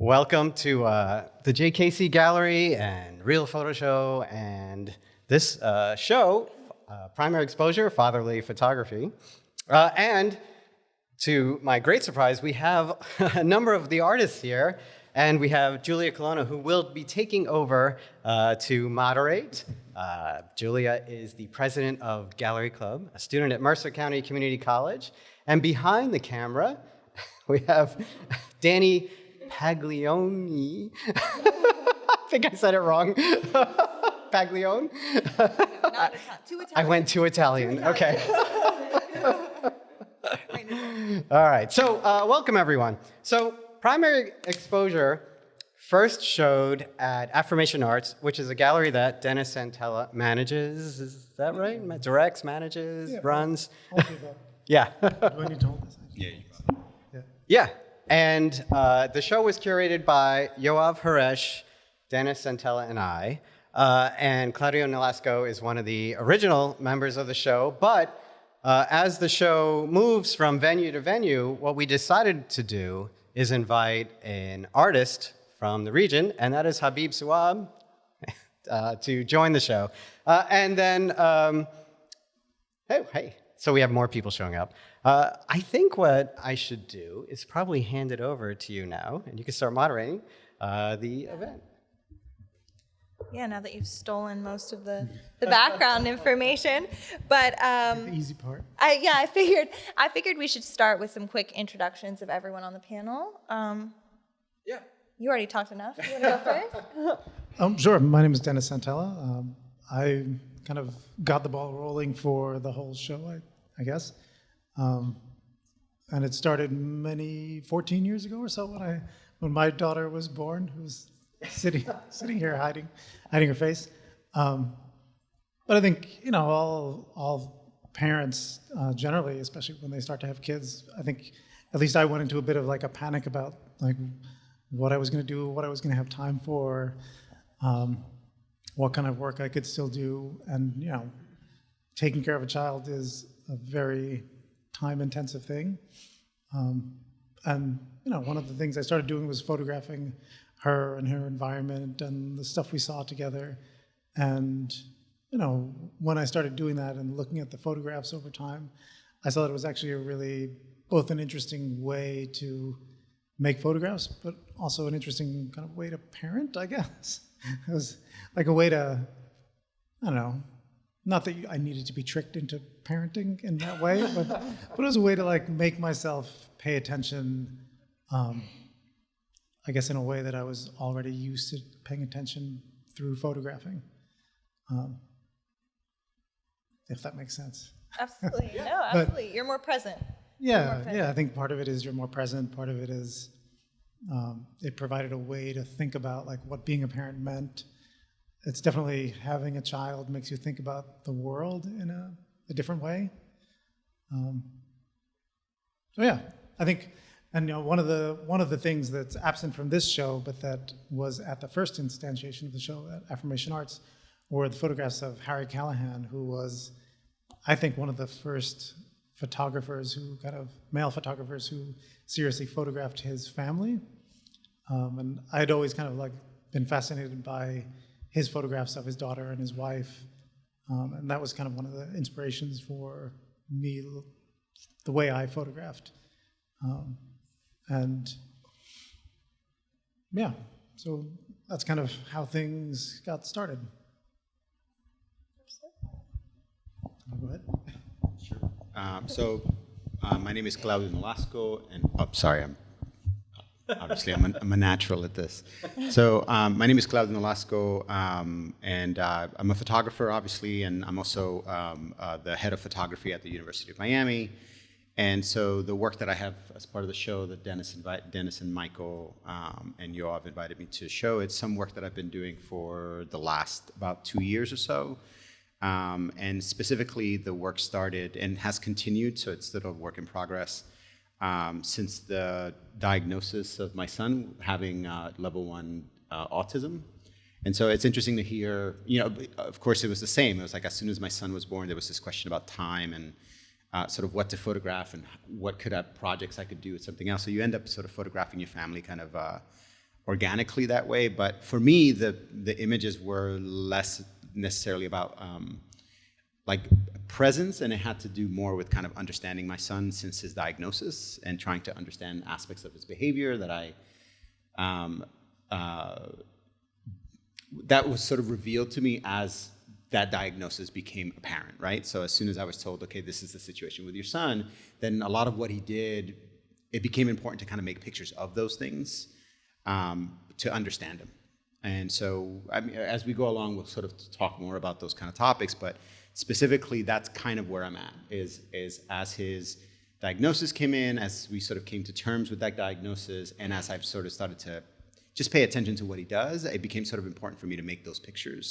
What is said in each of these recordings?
Welcome to the JKC Gallery and Real Photo Show and this show, Primary Exposure, Fatherly Photography. And to my great surprise, we have a number of the artists here, and we have Julia Colonna, who will be taking over to moderate. Julia is the president of Gallery Club, a student at Mercer County Community College. And behind the camera, we have Dani Paglione. I think I said it wrong. Paglione? Not too Italian. I went too Italian. Okay. All right. So welcome, everyone. So Primary Exposure first showed at Affirmation Arts, which is a gallery that Dennis Santella manages. Is that right? Directs, manages, runs? Yeah. Do I need to hold this? Yeah. And the show was curated by Yoav Haresh, Dennis Santella, and I. And Claudio Nolasco is one of the original members of the show. But as the show moves from venue to venue, what we decided to do is invite an artist from the region, and that is Habiyb Shu'Aib, to join the show. And then, hey. So we have more people showing up. I think what I should do is probably hand it over to you now, and you can start moderating the event. Yeah, now that you've stolen most of the background information, but The easy part. I figured we should start with some quick introductions of everyone on the panel. Yeah. You already talked enough. You want to go first? Sure. My name is Dennis Santella. I kind of got the ball rolling for the whole show, I guess. And it started 14 years ago or so when my daughter was born, who was sitting here hiding her face. But I think, all parents generally, especially when they start to have kids, I think at least I went into a bit of like a panic about like what I was going to do, what I was going to have time for, what kind of work I could still do. And, taking care of a child is a very time-intensive thing. And, one of the things I started doing was photographing her and her environment and the stuff we saw together. And, when I started doing that and looking at the photographs over time, I saw that it was actually a really, both an interesting way to make photographs, but also an interesting kind of way to parent, I guess. It was like a way to, I don't know, not that I needed to be tricked into parenting in that way, but it was a way to like make myself pay attention, I guess in a way that I was already used to paying attention through photographing, if that makes sense. Absolutely. No, absolutely. You're more present. Yeah, I think part of it is you're more present. Part of it is it provided a way to think about like what being a parent meant. It's definitely having a child makes you think about the world in a different way. So yeah, I think, and one of the things that's absent from this show, but that was at the first instantiation of the show at Affirmation Arts, were the photographs of Harry Callahan, who was, I think, one of the first male photographers who seriously photographed his family. And I'd always kind of like been fascinated by his photographs of his daughter and his wife. And that was kind of one of the inspirations for me, the way I photographed. And yeah, so that's kind of how things got started. Go ahead. Sure. My name is Claudio Nolasco, and I'm a natural at this. So my name is Claudio Nolasco, and I'm a photographer, obviously, and I'm also the head of photography at the University of Miami. And so the work that I have as part of the show that Dennis and Michael and Yoav invited me to show, it's some work that I've been doing for the last about 2 years or so. And specifically, the work started and has continued, so it's still a work in progress, since the diagnosis of my son having level 1 autism. And so it's interesting to hear, of course it was the same. It was like as soon as my son was born, there was this question about time and sort of what to photograph and what projects I could do with something else. So you end up sort of photographing your family kind of organically that way. But for me, the images were less necessarily about like presence, and it had to do more with kind of understanding my son since his diagnosis and trying to understand aspects of his behavior that that was sort of revealed to me as that diagnosis became apparent, right? So as soon as I was told, okay, this is the situation with your son, then a lot of what he did, it became important to kind of make pictures of those things to understand him. And so, I mean, as we go along, we'll sort of talk more about those kind of topics, but specifically, that's kind of where I'm at, is as his diagnosis came in, as we sort of came to terms with that diagnosis, and as I've sort of started to just pay attention to what he does, it became sort of important for me to make those pictures.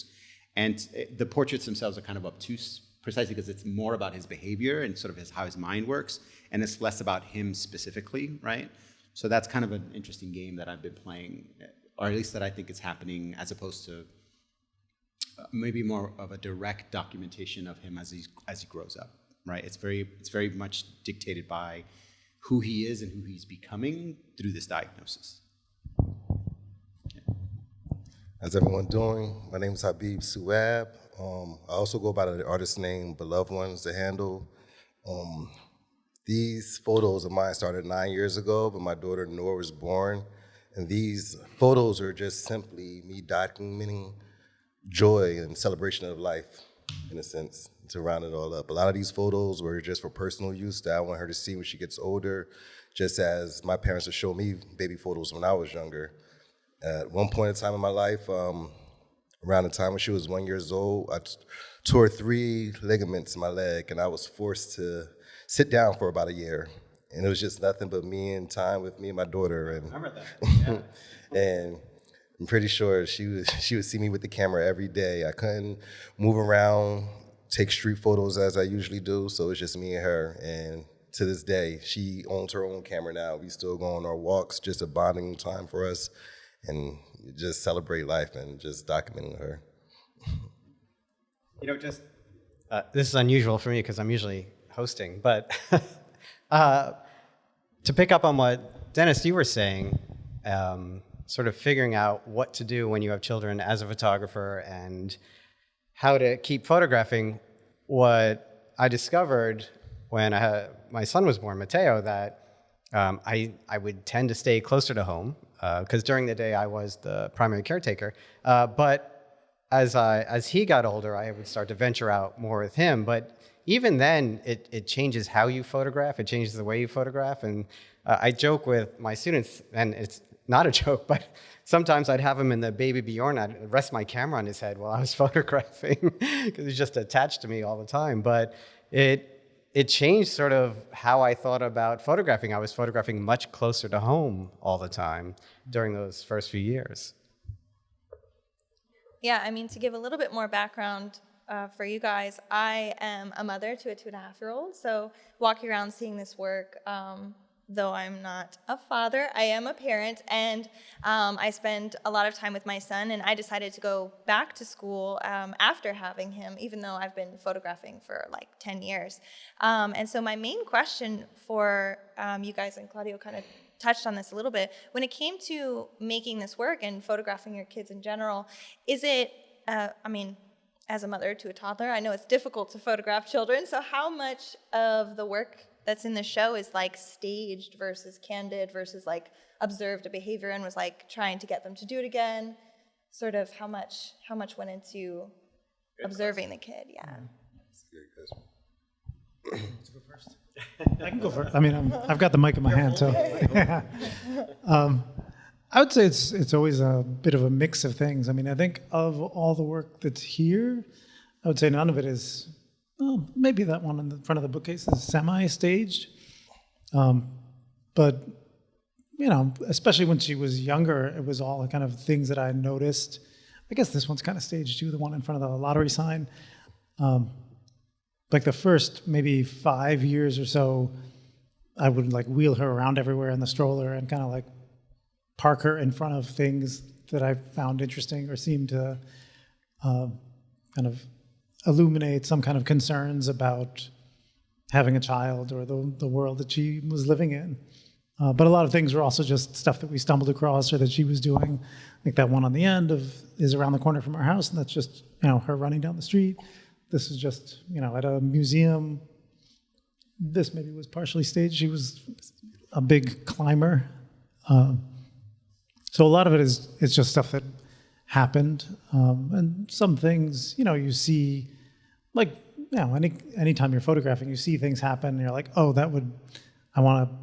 And the portraits themselves are kind of obtuse, precisely because it's more about his behavior and sort of how his mind works, and it's less about him specifically, right? So that's kind of an interesting game that I've been playing, or at least that I think is happening, as opposed to maybe more of a direct documentation of him as he grows up, right? It's very much dictated by who he is and who he's becoming through this diagnosis. How's everyone doing? My name is Habiyb Shu'Aib. I also go by the artist name Beloved Ones, the handle. These photos of mine started 9 years ago, but my daughter Noor was born. And these photos are just simply me documenting joy and celebration of life, in a sense, to round it all up. A lot of these photos were just for personal use that I want her to see when she gets older, just as my parents would show me baby photos when I was younger. At one point in time in my life, around the time when she was 1 year old, I tore 3 ligaments in my leg, and I was forced to sit down for about a year. And it was just nothing but me and time with me and my daughter. And, I remember that. Yeah. and I'm pretty sure she would see me with the camera every day. I couldn't move around, take street photos as I usually do, so it's just me and her. And to this day, she owns her own camera now. We still go on our walks, just a bonding time for us, and just celebrate life and just documenting her. You know, just this is unusual for me because I'm usually hosting, but to pick up on what Dennis, you were saying, sort of figuring out what to do when you have children as a photographer and how to keep photographing. What I discovered when my son was born, Mateo, that I would tend to stay closer to home because during the day I was the primary caretaker. But as he got older, I would start to venture out more with him. But even then, it changes how you photograph. It changes the way you photograph. And I joke with my students, and it's not a joke, but sometimes I'd have him in the baby Bjorn. I'd rest my camera on his head while I was photographing because he's just attached to me all the time. But it changed sort of how I thought about photographing. I was photographing much closer to home all the time during those first few years. Yeah, I mean, to give a little bit more background for you guys, I am a mother to a 2.5-year-old. So walking around seeing this work, though I'm not a father, I am a parent, and I spend a lot of time with my son, and I decided to go back to school after having him, even though I've been photographing for like 10 years. And so my main question for you guys, and Claudio kind of touched on this a little bit, when it came to making this work and photographing your kids in general, is it, I mean, as a mother to a toddler, I know it's difficult to photograph children, so how much of the work that's in the show is like staged versus candid versus like observed behavior and was like trying to get them to do it again? Sort of how much went into observing the kid? Yeah. That's a good question. To go first. I can go first. I mean, I've got the mic in my hand, so. I would say it's always a bit of a mix of things. I mean, I think of all the work that's here, I would say none of it is, well, maybe that one in the front of the bookcase is semi-staged. But, you know, especially when she was younger, it was all kind of things that I noticed. I guess this one's kind of staged too, the one in front of the lottery sign. Like the first maybe 5 years or so, I would like wheel her around everywhere in the stroller and kind of like park her in front of things that I found interesting or seemed to kind of illuminate some kind of concerns about having a child or the world that she was living in. But a lot of things were also just stuff that we stumbled across or that she was doing. Like that one on the end is around the corner from our house, and that's just, her running down the street. This is just, at a museum. This maybe was partially staged. She was a big climber. So a lot of it is just stuff that happened. And some things, you see, like, anytime you're photographing, you see things happen, and you're like, oh, I want to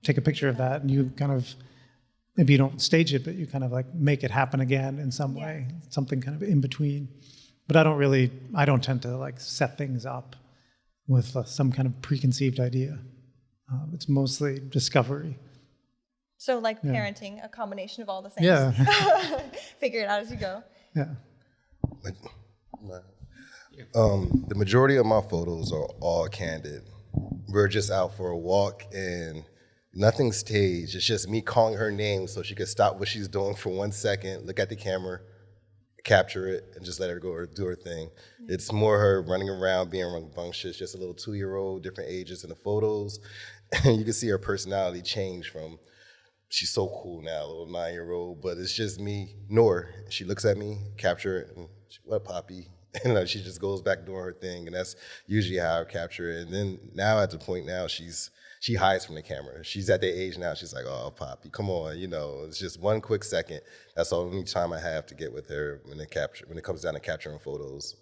take a picture of that. And you kind of, maybe you don't stage it, but you kind of like make it happen again in some way, something kind of in between. But I don't tend to like set things up with some kind of preconceived idea. It's mostly discovery. So like parenting, a combination of all the things. Yeah. Figure it out as you go. Yeah. The majority of my photos are all candid. We're just out for a walk and nothing's staged. It's just me calling her name so she could stop what she's doing for 1 second, look at the camera, capture it, and just let her go or do her thing. It's more her running around, being rambunctious, just a little 2-year-old, different ages in the photos. And you can see her personality change from, she's so cool now, a little 9-year-old, but it's just me, Noor. She looks at me, capture it, and what, Poppy? And she just goes back doing her thing, and that's usually how I capture it. And then now at the point now, she hides from the camera. She's at the age now, she's like, oh, Poppy, come on, it's just 1 quick second. That's the only time I have to get with her when it comes down to capturing photos.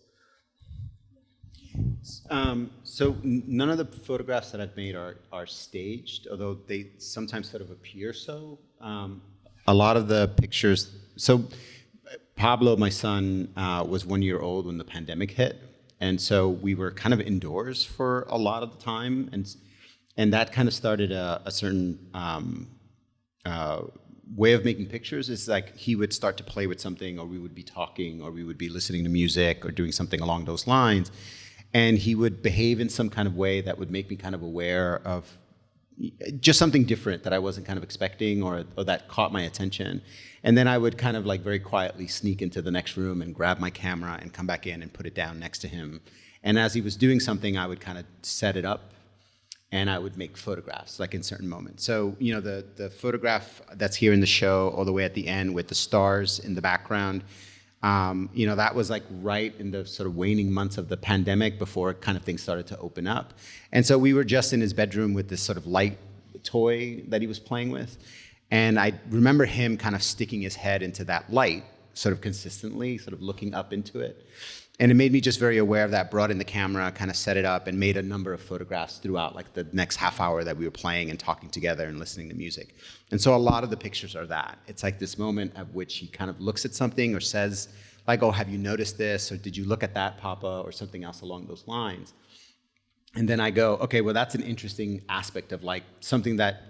So none of the photographs that I've made are staged, although they sometimes sort of appear so. A lot of the pictures, so Pablo, my son, was 1 year old when the pandemic hit. And so we were kind of indoors for a lot of the time. And that kind of started a certain way of making pictures. Is like he would start to play with something, or we would be talking, or we would be listening to music or doing something along those lines. And he would behave in some kind of way that would make me kind of aware of just something different that I wasn't kind of expecting or that caught my attention. And then I would kind of like very quietly sneak into the next room and grab my camera and come back in and put it down next to him. And as he was doing something, I would kind of set it up and I would make photographs like in certain moments. So, the photograph that's here in the show all the way at the end with the stars in the background, that was like right in the sort of waning months of the pandemic before kind of things started to open up. And so we were just in his bedroom with this sort of light toy that he was playing with. And I remember him kind of sticking his head into that light sort of consistently, sort of looking up into it. And it made me just very aware of that, brought in the camera, kind of set it up, and made a number of photographs throughout like the next half hour that we were playing and talking together and listening to music. And so a lot of the pictures are that. It's like this moment at which he kind of looks at something or says, like, oh, have you noticed this? Or did you look at that, Papa? Or something else along those lines. And then I go, okay, well, that's an interesting aspect of like something that,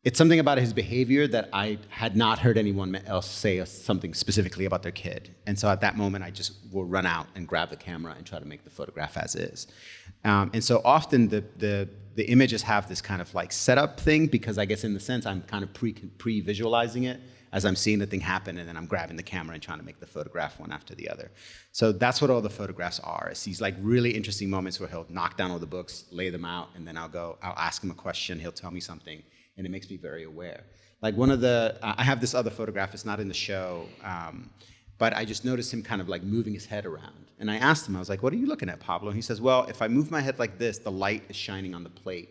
it's something about his behavior that I had not heard anyone else say something specifically about their kid. And so at that moment, I just will run out and grab the camera and try to make the photograph as is. And so often the images have this kind of like setup thing, because I guess in the sense I'm kind of pre-visualizing it as I'm seeing the thing happen, and then I'm grabbing the camera and trying to make the photograph one after the other. So that's what all the photographs are. It's these like really interesting moments where he'll knock down all the books, lay them out, and then I'll ask him a question, he'll tell me something, and it makes me very aware. Like I have this other photograph, it's not in the show, but I just noticed him kind of like moving his head around. And I asked him, I was like, what are you looking at, Pablo? And he says, well, if I move my head like this, the light is shining on the plate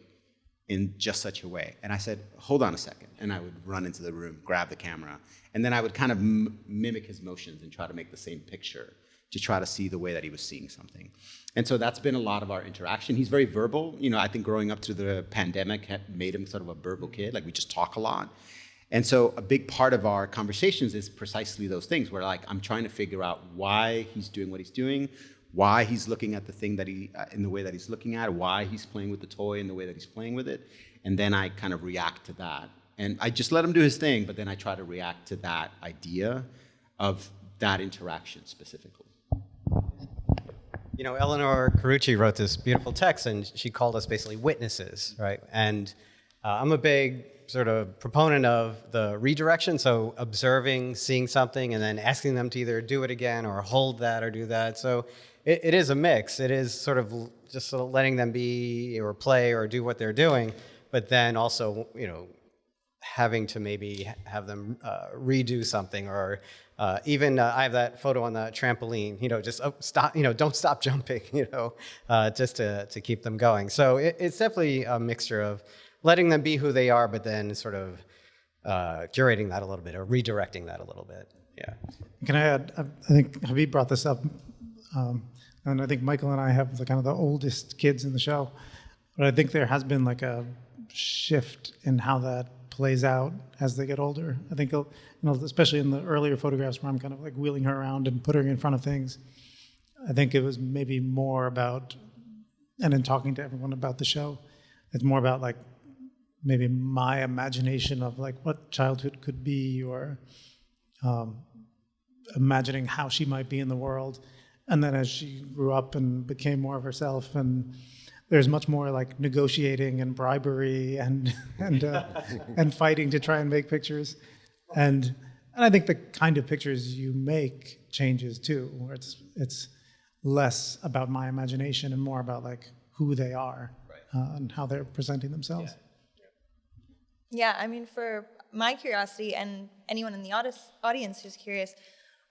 in just such a way. And I said, hold on a second. And I would run into the room, grab the camera, and then I would kind of mimic his motions and try to make the same picture to try to see the way that he was seeing something. And so that's been a lot of our interaction. He's very verbal. I think growing up through the pandemic had made him sort of a verbal kid. Like we just talk a lot. And so a big part of our conversations is precisely those things where like I'm trying to figure out why he's doing what he's doing, why he's looking at the thing that in the way that he's looking at it, why he's playing with the toy in the way that he's playing with it. And then I kind of react to that. And I just let him do his thing, but then I try to react to that idea of that interaction specifically. Eleanor Carucci wrote this beautiful text, and she called us basically witnesses, right? And I'm a big sort of proponent of the redirection, so observing, seeing something, and then asking them to either do it again or hold that or do that. So it is a mix. It is sort of just sort of letting them be or play or do what they're doing, but then also, having to maybe have them redo something, or even I have that photo on the trampoline, just stop, don't stop jumping, just to keep them going. So it's definitely a mixture of letting them be who they are, but then sort of curating that a little bit or redirecting that a little bit. Yeah. Can I add? I think Habiyb brought this up, and I think Michael and I have kind of the oldest kids in the show, but I think there has been like a shift in how that plays out as they get older. I think, especially in the earlier photographs where I'm kind of like wheeling her around and putting her in front of things, I think it was maybe more about, and in talking to everyone about the show, it's more about like maybe my imagination of like what childhood could be, or imagining how she might be in the world. And then as she grew up and became more of herself, and there's much more like negotiating and bribery and and fighting to try and make pictures. And I think the kind of pictures you make changes too, where it's less about my imagination and more about like who they are, and how they're presenting themselves. Yeah, I mean, for my curiosity and anyone in the audience who's curious,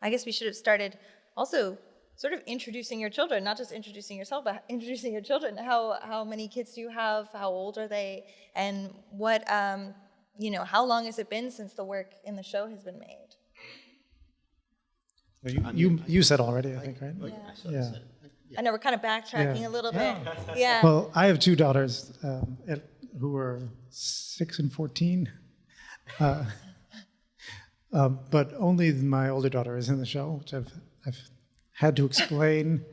I guess we should have started also sort of introducing your children, not just introducing yourself, but introducing your children. How many kids do you have? How old are they? And what, how long has it been since the work in the show has been made? You said already, I think, right? Yeah. I know we're kind of backtracking a little bit. Yeah. Well, I have two daughters who are 6 and 14. But only my older daughter is in the show, which I've had to explain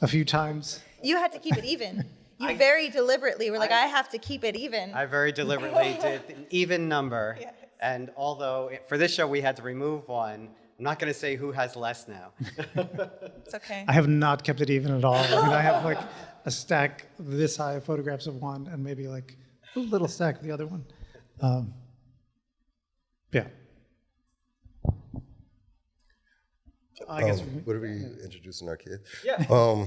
a few times. You had to keep it even. You very deliberately were like, I have to keep it even. I very deliberately did an even number. Yes. And although for this show we had to remove one, I'm not going to say who has less now. It's okay. I have not kept it even at all. I mean, I have like a stack this high of photographs of one, and maybe like a little stack of the other one. Yeah. I guess what are we introducing our kid? Yeah.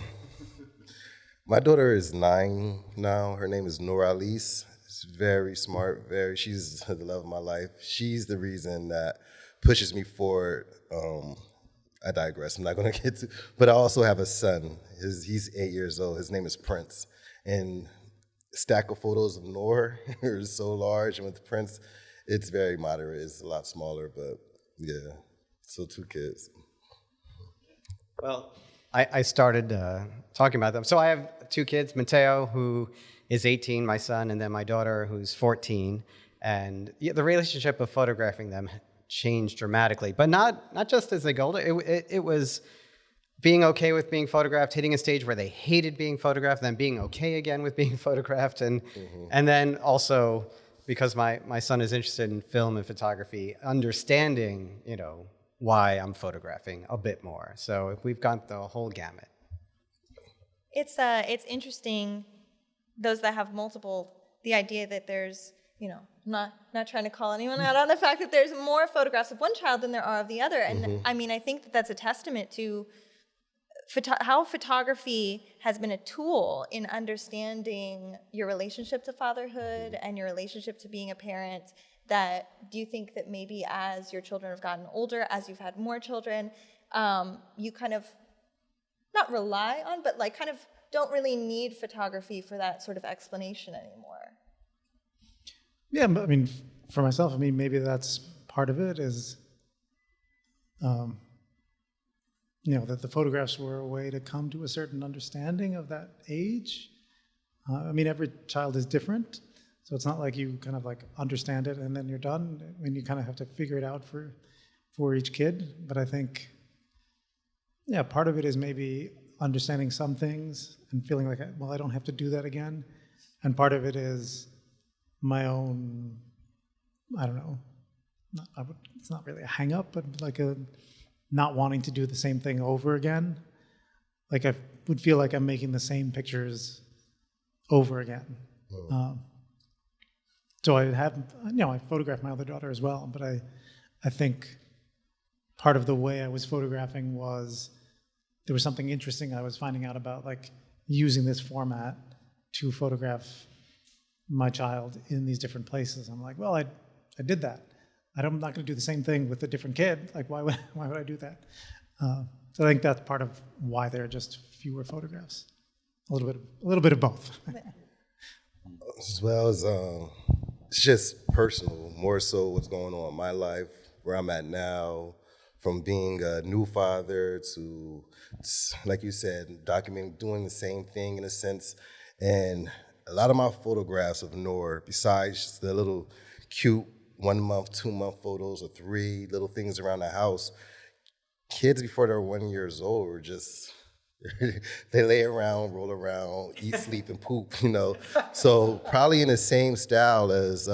My daughter is 9 now. Her name is Nora Alice. She's very smart. She's the love of my life. She's the reason that pushes me forward. I digress. I'm not going to get to. But I also have a son. He's 8 years old. His name is Prince. And the stack of photos of Nora is so large, and with Prince, it's very moderate. It's a lot smaller, but yeah. So 2 kids. Well, I started talking about them. So I have 2 kids, Mateo, who is 18, my son, and then my daughter, who's 14. And the relationship of photographing them changed dramatically, but not just as they got older. It was being okay with being photographed, hitting a stage where they hated being photographed, then being okay again with being photographed. And then also, because my son is interested in film and photography, understanding, why I'm photographing a bit more. So we've got the whole gamut. It's interesting, those that have multiple, the idea that there's, not trying to call anyone out on the fact that there's more photographs of one child than there are of the other. And I mean, I think that that's a testament to how photography has been a tool in understanding your relationship to fatherhood and your relationship to being a parent. Do you think that maybe as your children have gotten older, as you've had more children, you kind of not rely on, but like kind of don't really need photography for that sort of explanation anymore? Yeah, but I mean, for myself, maybe that's part of it is, that the photographs were a way to come to a certain understanding of that age. Every child is different. So it's not like you kind of like understand it and then you're done. You kind of have to figure it out for each kid. But I think, part of it is maybe understanding some things and feeling like, well, I don't have to do that again. And part of it is my own, I don't know, it's not really a hang up, but like a not wanting to do the same thing over again. Like I would feel like I'm making the same pictures over again. So I photographed my other daughter as well, but I think part of the way I was photographing was there was something interesting I was finding out about, like using this format to photograph my child in these different places. I'm like, well, I did that. I'm not going to do the same thing with a different kid. Like, why would I do that? So I think that's part of why there are just fewer photographs. A little bit of both. As well as it's just personal, more so what's going on in my life, where I'm at now, from being a new father to, like you said, documenting, doing the same thing in a sense. And a lot of my photographs of Noor, besides the little cute 1 month, 2 month photos or 3 little things around the house, kids before they're 1 year old were just, they lay around, roll around, eat, sleep, and poop, So probably in the same style as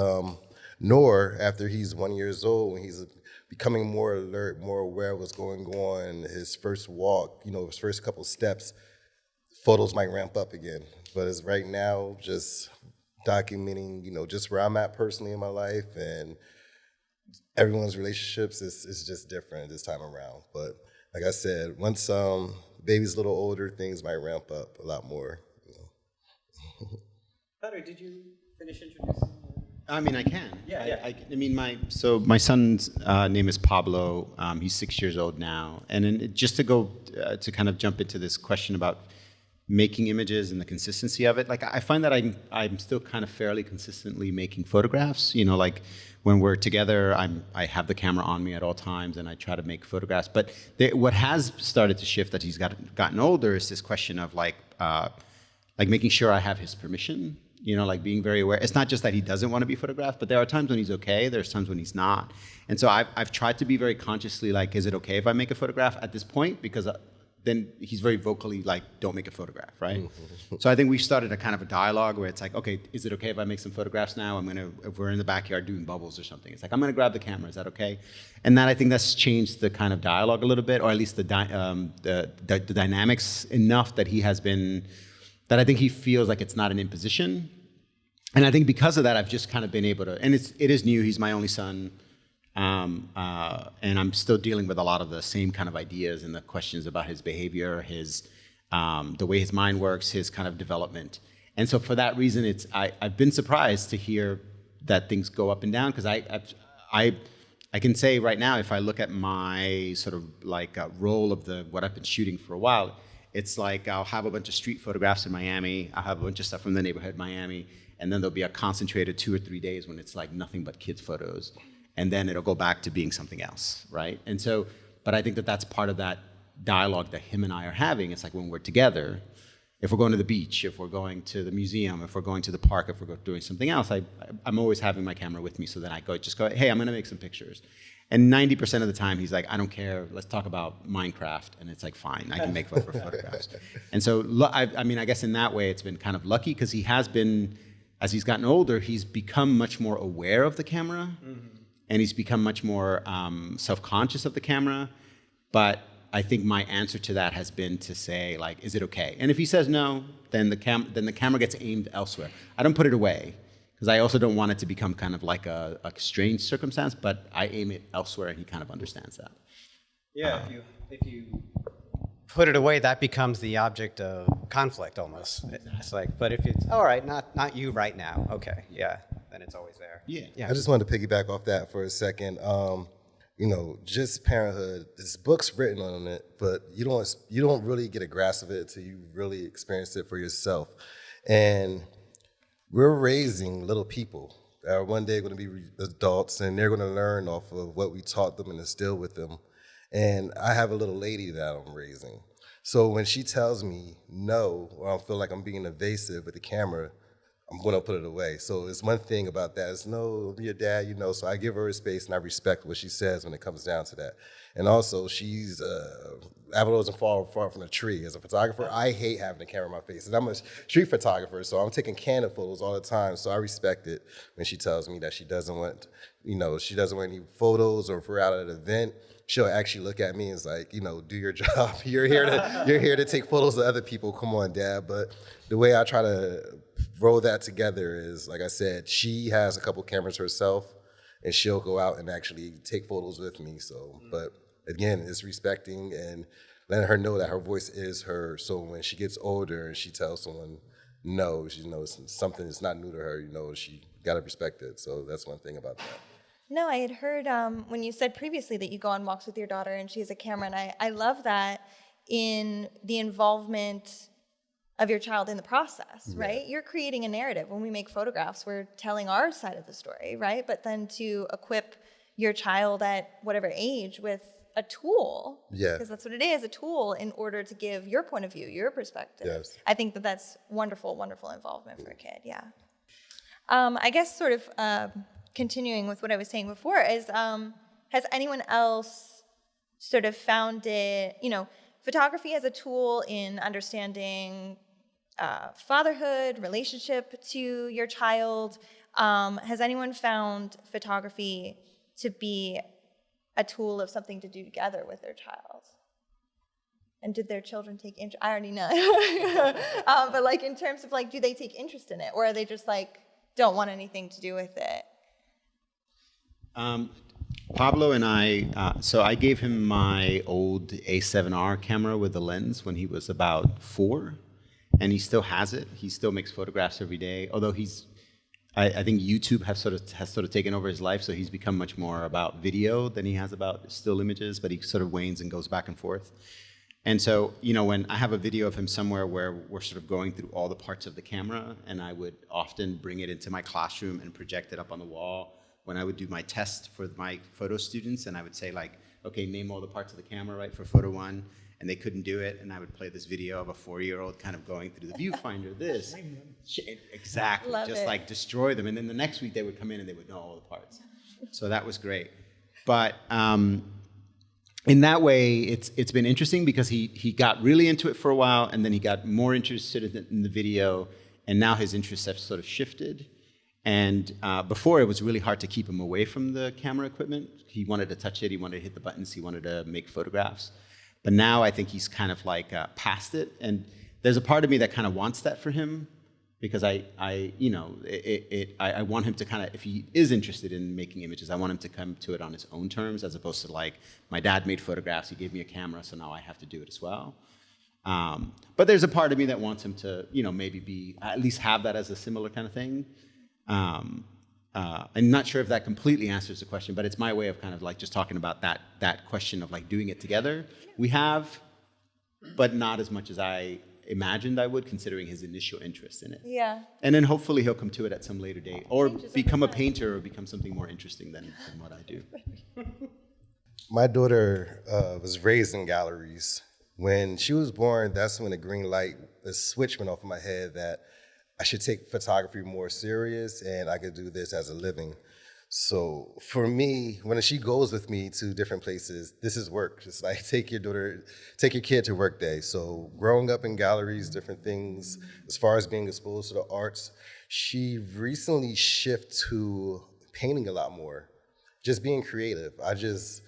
Noor, after he's 1 year old, when he's becoming more alert, more aware of what's going on, his first walk, his first couple steps, photos might ramp up again. But as right now, just documenting, just where I'm at personally in my life, and everyone's relationships is just different this time around. But like I said, once baby's a little older, things might ramp up a lot more. Claudio, did you finish introducing? I mean, I can. Yeah. I mean, my son's name is Pablo. He's 6 years old now, and then just to go to kind of jump into this question about making images and the consistency of it. Like, I find that I'm still kind of fairly consistently making photographs. Like when we're together, I have the camera on me at all times, and I try to make photographs. But what has started to shift as he's gotten older is this question of like making sure I have his permission. Like being very aware. It's not just that he doesn't want to be photographed, but there are times when he's okay. There's times when he's not. And so I've tried to be very consciously like, is it okay if I make a photograph at this point? Because then he's very vocally like, don't make a photograph, right? So I think we've started a kind of a dialogue where it's like, okay, is it okay if I make some photographs now? If we're in the backyard doing bubbles or something, it's like, I'm gonna grab the camera, is that okay? And that, I think that's changed the kind of dialogue a little bit, or at least the dynamics enough that he has been, that I think he feels like it's not an imposition. And I think because of that, I've just kind of been able to, and it is new, he's my only son, and I'm still dealing with a lot of the same kind of ideas and the questions about his behavior, his the way his mind works, his kind of development. And so for that reason, I've been surprised to hear that things go up and down, because I can say right now, if I look at my sort of like role of what I've been shooting for a while, it's like I'll have a bunch of street photographs in Miami, I'll have a bunch of stuff from the neighborhood in Miami, and then there'll be a concentrated 2 or 3 days when it's like nothing but kids photos. And then it'll go back to being something else, right? And so, but I think that that's part of that dialogue that him and I are having. It's like when we're together, if we're going to the beach, if we're going to the museum, if we're going to the park, if we're doing something else, I'm always having my camera with me so that I go, hey, I'm gonna make some pictures. And 90% of the time, he's like, I don't care, let's talk about Minecraft. And it's like, fine, I can make photographs. And so, I mean, I guess in that way, it's been kind of lucky, because he has been, as he's gotten older, he's become much more aware of the camera, and he's become much more self-conscious of the camera. But I think my answer to that has been to say, like, is it okay? And if he says no, then the camera gets aimed elsewhere. I don't put it away, because I also don't want it to become kind of like a strange circumstance, but I aim it elsewhere, and he kind of understands that. Yeah, if you put it away, that becomes the object of conflict almost. It's like, but if it's, all right, not you right now, okay, yeah, then it's always there. Yeah. I just wanted to piggyback off that for a second. Just parenthood. There's books written on it, but you don't really get a grasp of it until you really experience it for yourself. And we're raising little people that are one day going to be adults, and they're going to learn off of what we taught them and instill with them. And I have a little lady that I'm raising. So when she tells me no, or I feel like I'm being evasive with the camera, I'm going to put it away. So it's one thing about that. It's no, I'm your dad, so I give her her space, and I respect what she says when it comes down to that. And also, she's, apple doesn't fall far from the tree. As a photographer, I hate having the camera in my face. And I'm a street photographer, so I'm taking candid photos all the time. So I respect it when she tells me that she doesn't want, she doesn't want any photos, or if we're out at an event, she'll actually look at me and is like, do your job. You're here to take photos of other people. Come on, Dad. But the way I try to roll that together is, like I said, she has a couple cameras herself, and she'll go out and actually take photos with me. So, but again, it's respecting, and letting her know that her voice is heard. So when she gets older and she tells someone no, she knows something is not new to her, she got to respect it. So that's one thing about that. No, I had heard when you said previously that you go on walks with your daughter and she has a camera, and I love that in the involvement of your child in the process, right? You're creating a narrative. When we make photographs, we're telling our side of the story, right? But then to equip your child at whatever age with a tool, because that's what it is, a tool in order to give your point of view, your perspective. Yes. I think that that's wonderful, wonderful involvement for a kid, yeah. I guess sort of continuing with what I was saying before is, has anyone else sort of found it, photography as a tool in understanding fatherhood, relationship to your child? Has anyone found photography to be a tool of something to do together with their child? And did their children take interest? I already know. But like in terms of like, do they take interest in it? Or are they just like, don't want anything to do with it? Pablo and I, so I gave him my old A7R camera with the lens when he was about 4, and he still has it. He still makes photographs every day, although I think YouTube has sort of taken over his life, so he's become much more about video than he has about still images, but he sort of wanes and goes back and forth. And so, when I have a video of him somewhere where we're sort of going through all the parts of the camera, and I would often bring it into my classroom and project it up on the wall when I would do my test for my photo students, and I would say like, okay, name all the parts of the camera, right, for photo 1, and they couldn't do it, and I would play this video of a 4-year-old kind of going through the viewfinder, this. Exactly, Love just it. like destroy them, and then the next week they would come in and they would know all the parts. So that was great. But in that way, it's been interesting because he got really into it for a while, and then he got more interested in the video, and now his interests have sort of shifted. And before, it was really hard to keep him away from the camera equipment. He wanted to touch it, he wanted to hit the buttons, he wanted to make photographs. But now I think he's kind of like past it. And there's a part of me that kind of wants that for him, because I want him to kind of, if he is interested in making images, I want him to come to it on his own terms, as opposed to like, my dad made photographs, he gave me a camera, so now I have to do it as well. But there's a part of me that wants him to, maybe at least have that as a similar kind of thing. I'm not sure if that completely answers the question, but it's my way of kind of like just talking about that question of like doing it together. We have, but not as much as I imagined I would, considering his initial interest in it. Yeah. And then hopefully he'll come to it at some later date, or become a painter, or become something more interesting than what I do. My daughter was raised in galleries. When she was born, that's when the green light, the switch went off in my head that I should take photography more serious and I could do this as a living. So for me, when she goes with me to different places, this is work. It's like take your kid to work day. So growing up in galleries, different things, as far as being exposed to the arts, she recently shifted to painting a lot more, just being creative. I just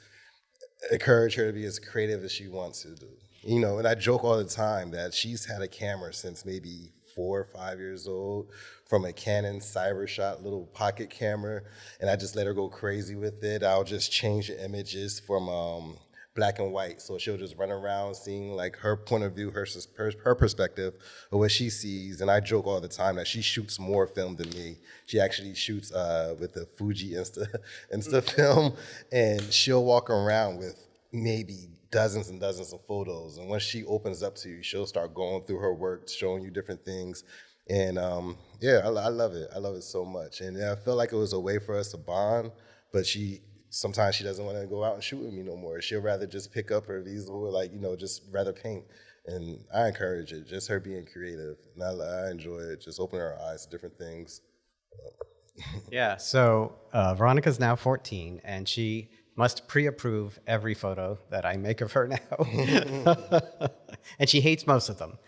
encourage her to be as creative as she wants to do. And I joke all the time that she's had a camera since maybe 4 or 5 years old, from a Canon CyberShot little pocket camera, and I just let her go crazy with it. I'll just change the images from black and white, so she'll just run around seeing like her point of view, her perspective of what she sees. And I joke all the time that she shoots more film than me. She actually shoots with the Fuji Insta film, and she'll walk around with maybe dozens and dozens of photos. And once she opens up to you, she'll start going through her work, showing you different things. And I love it. I love it so much. And I felt like it was a way for us to bond, but sometimes she doesn't want to go out and shoot with me no more. She'll rather just pick up her easel, just rather paint. And I encourage it, just her being creative. And I enjoy it, just opening her eyes to different things. Yeah, so Veronica's now 14, and she must pre-approve every photo that I make of her now. And she hates most of them.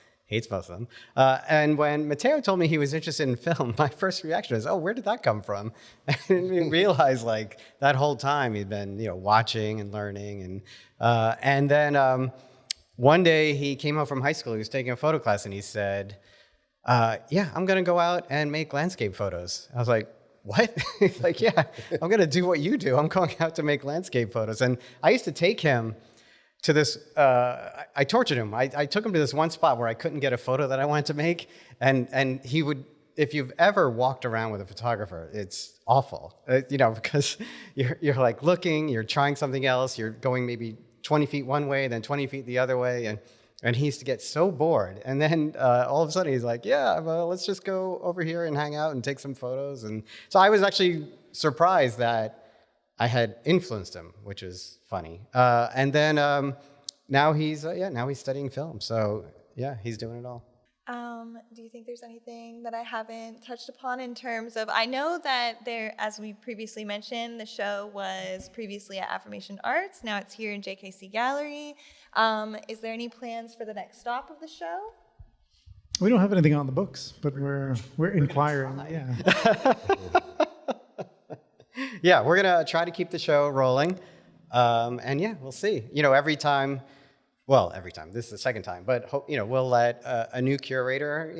And when Matteo told me he was interested in film, my first reaction was, oh, where did that come from? I didn't realize like that whole time he'd been, watching and learning. And then one day he came home from high school, he was taking a photo class, and he said, yeah, I'm gonna go out and make landscape photos. I was like, what? He's like, yeah, I'm gonna do what you do. I'm going out to make landscape photos. And I used to take him to this, I tortured him. I took him to this one spot where I couldn't get a photo that I wanted to make. And he would, if you've ever walked around with a photographer, it's awful, because you're like looking, you're trying something else, you're going maybe 20 feet one way, then 20 feet the other way. And he used to get so bored. And then all of a sudden he's like, yeah, well, let's just go over here and hang out and take some photos. And so I was actually surprised that I had influenced him, which is funny. And then now he's studying film. So yeah, he's doing it all. Do you think there's anything that I haven't touched upon in terms of, I know that there, as we previously mentioned, the show was previously at Affirmation Arts. Now it's here in JKC Gallery. Is there any plans for the next stop of the show? We don't have anything on the books, but we're inquiring. Yeah. Yeah, we're going to try to keep the show rolling. And yeah, we'll see. Every time, this is the second time, but we'll let a new curator,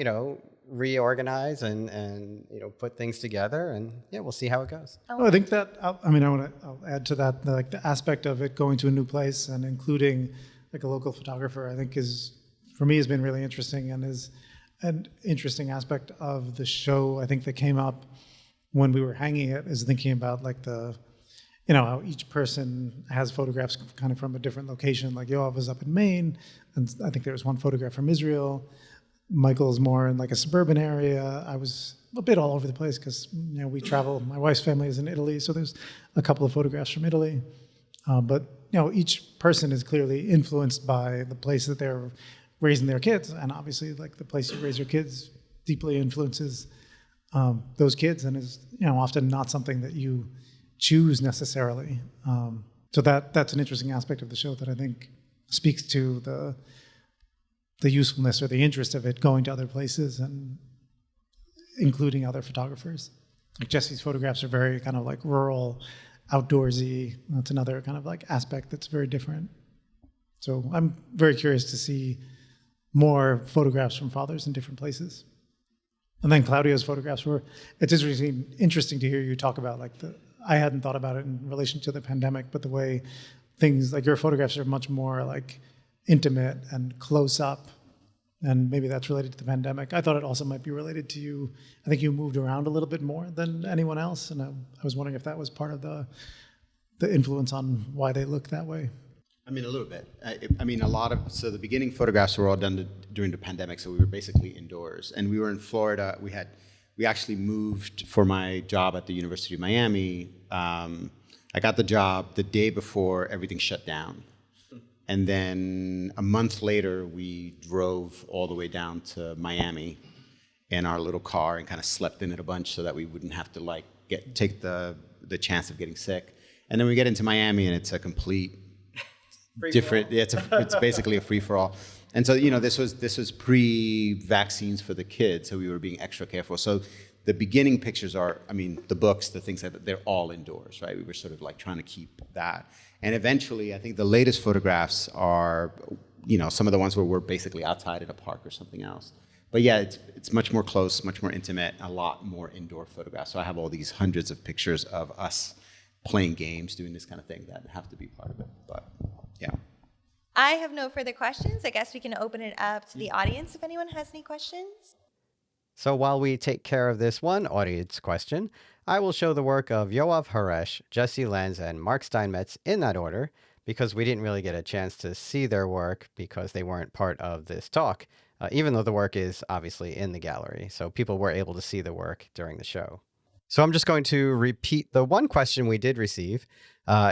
reorganize and put things together, and yeah, we'll see how it goes. Well, I think that, I'll add to that, like the aspect of it going to a new place and including like a local photographer, I think for me has been really interesting and is an interesting aspect of the show. I think that came up when we were hanging it, is thinking about like how each person has photographs kind of from a different location. Like Yoav was up in Maine, and I think there was one photograph from Israel. Michael's more in like a suburban area. I was a bit all over the place because we travel. My wife's family is in Italy, so there's a couple of photographs from Italy. But each person is clearly influenced by the place that they're raising their kids, and obviously, like the place you raise your kids deeply influences those kids, and is often not something that you choose necessarily. So that's an interesting aspect of the show that I think speaks to the usefulness or the interest of it going to other places and including other photographers. Like Jesse's photographs are very kind of like rural, outdoorsy. That's another kind of like aspect that's very different. So I'm very curious to see more photographs from fathers in different places. And then Claudio's photographs it's interesting to hear you talk about like I hadn't thought about it in relation to the pandemic, but the way things like your photographs are much more like intimate and close up, and maybe that's related to the pandemic. I thought it also might be related to you. I think you moved around a little bit more than anyone else, and I was wondering if that was part of the influence on why they look that way. A little bit. So the beginning photographs were all done during the pandemic, so we were basically indoors. And we were in Florida. We actually moved for my job at the University of Miami. I got the job the day before everything shut down. And then a month later, we drove all the way down to Miami in our little car and kind of slept in it a bunch so that we wouldn't have to take the chance of getting sick. And then we get into Miami and it's a complete different. Yeah, it's basically a free for all. And so this was pre-vaccines for the kids, so we were being extra careful. So the beginning pictures are, the books, the things that they're all indoors, right? We were sort of like trying to keep that. And eventually, I think the latest photographs are, some of the ones where we're basically outside in a park or something else. But yeah, it's much more close, much more intimate, a lot more indoor photographs. So I have all these hundreds of pictures of us playing games, doing this kind of thing that have to be part of it. But yeah. I have no further questions. I guess we can open it up to the audience if anyone has any questions. So while we take care of this one audience question, I will show the work of Yoav Haresh, Jesse Lenz, and Mark Steinmetz in that order, because we didn't really get a chance to see their work because they weren't part of this talk, even though the work is obviously in the gallery. So people were able to see the work during the show. So I'm just going to repeat the one question we did receive.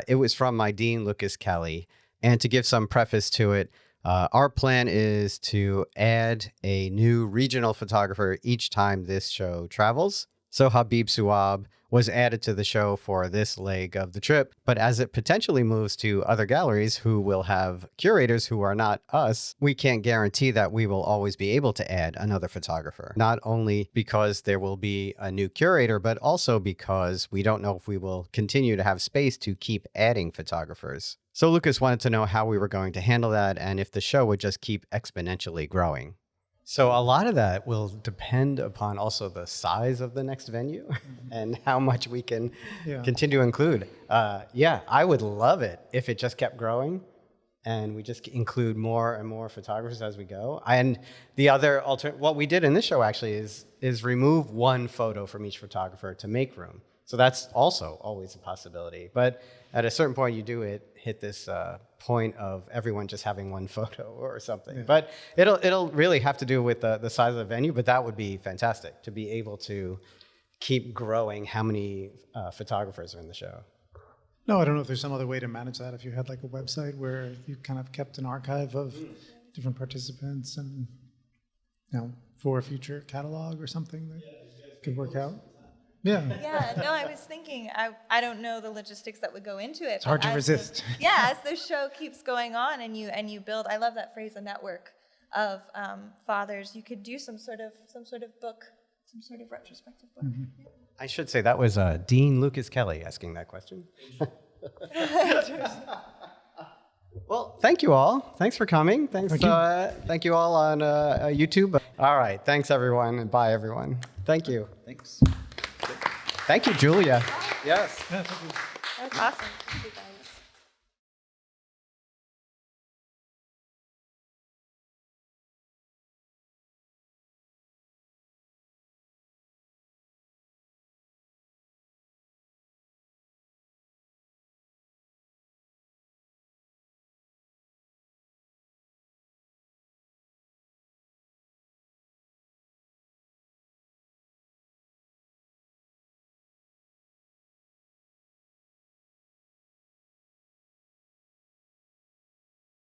It was from my dean, Lucas Kelly. And to give some preface to it, our plan is to add a new regional photographer each time this show travels. So Habiyb Shu'Aib was added to the show for this leg of the trip. But as it potentially moves to other galleries who will have curators who are not us, we can't guarantee that we will always be able to add another photographer. Not only because there will be a new curator, but also because we don't know if we will continue to have space to keep adding photographers. So Lucas wanted to know how we were going to handle that and if the show would just keep exponentially growing. So a lot of that will depend upon also the size of the next venue and how much we can continue to include. I would love it if it just kept growing and we just include more and more photographers as we go. And the other what we did in this show actually is remove one photo from each photographer to make room. So that's also always a possibility. But at a certain point, you do hit this point of everyone just having one photo or something. Yeah. But it'll really have to do with the size of the venue, but that would be fantastic to be able to keep growing how many photographers are in the show. No, I don't know if there's some other way to manage that. If you had like a website where you kind of kept an archive of different participants and, for a future catalog or something that could work out. Yeah. Yeah, no, I was thinking, I don't know the logistics that would go into it. It's hard to resist. As the show keeps going on and you build, I love that phrase, a network of fathers. You could do some sort of book, some sort of retrospective book. Mm-hmm. Yeah. I should say that was Dean Lucas Kelly asking that question. Well, thank you all. Thanks for coming. Thank you all on YouTube. All right. Thanks, everyone. And bye, everyone. Thank you. Thanks. Thank you, Julia. Yes. That was awesome. Thank you, guys.